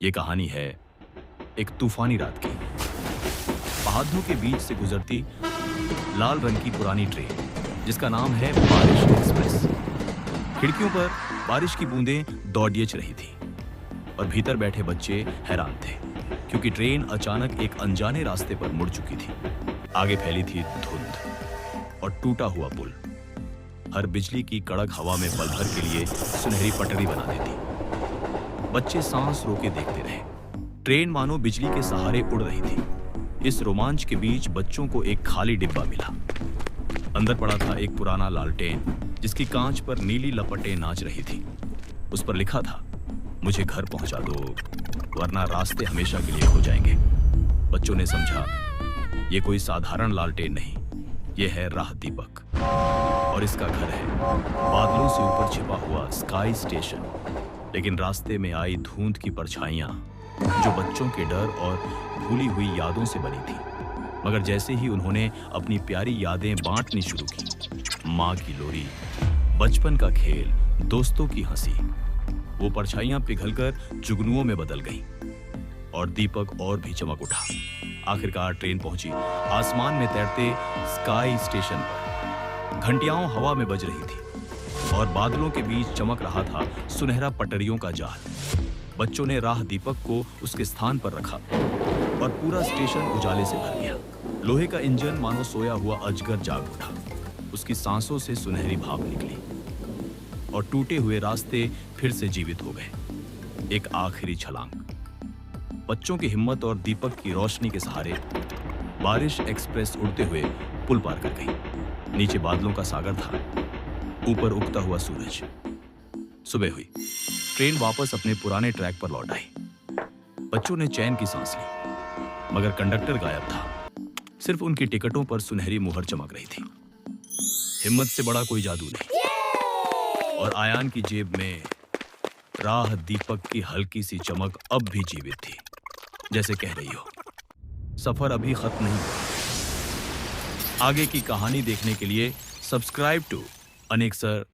ये कहानी है एक तूफानी रात की। पहाड़ों के बीच से गुजरती लाल रंग की पुरानी ट्रेन जिसका नाम है बारिश एक्सप्रेस। खिड़कियों पर बारिश की बूंदें दौड़ियच रही थी और भीतर बैठे बच्चे हैरान थे क्योंकि ट्रेन अचानक एक अनजाने रास्ते पर मुड़ चुकी थी। आगे फैली थी धुंध और टूटा हुआ पुल हर बिजली की कड़क हवा में पल भर के लिए सुनहरी पटरी बना देती। बच्चे सांस रोके देखते रहे। ट्रेन मानो बिजली के सहारे उड़ रही थी। इस रोमांच के बीच बच्चों को एक खाली डिब्बा मिला। अंदर पड़ा था एक पुराना लालटेन जिसकी कांच पर नीली लपटें नाच रही थी। उस पर लिखा था, मुझे घर पहुंचा दो वरना रास्ते हमेशा के लिए खो जाएंगे। बच्चों ने समझा ये कोई साधारण लालटेन नहीं, ये है राह दीपक और इसका घर है बादलों से ऊपर छिपा हुआ स्काई स्टेशन। लेकिन रास्ते में आई धुंध की परछाइयां जो बच्चों के डर और भूली हुई यादों से बनी थी। मगर जैसे ही उन्होंने अपनी प्यारी यादें बांटनी शुरू की, माँ की लोरी, बचपन का खेल, दोस्तों की हंसी, वो परछाइयां पिघलकर जुगनुओं में बदल गईं और दीपक और भी चमक उठा। आखिरकार ट्रेन पहुंची आसमान में तैरते स्काई स्टेशन पर। घंटियां हवा में बज रही थी और बादलों के बीच चमक रहा था सुनहरा पटरियों का जाल। बच्चों ने राह दीपक को उसके स्थान पर रखा और पूरा स्टेशन उजाले से भर गया। लोहे का इंजन मानो सोया हुआ अजगर जाग उठा। उसकी सांसों से सुनहरी भाप निकली और टूटे हुए रास्ते फिर से जीवित हो गए। एक आखिरी छलांग। बच्चों की हिम्मत और दीपक की रोशनी के सहारे बारिश एक्सप्रेस उड़ते हुए पुल पार कर गई। नीचे बादलों का सागर था, ऊपर उगता हुआ सूरज। सुबह हुई। ट्रेन वापस अपने पुराने ट्रैक पर लौट आई। बच्चों ने चैन की सांस ली मगर कंडक्टर गायब था। सिर्फ उनकी टिकटों पर सुनहरी मुहर चमक रही थी। हिम्मत से बड़ा कोई जादू नहीं। और आयान की जेब में राह दीपक की हल्की सी चमक अब भी जीवित थी, जैसे कह रही हो सफर अभी खत्म नहीं हुआ। आगे की कहानी देखने के लिए सब्सक्राइब टू अनेक सर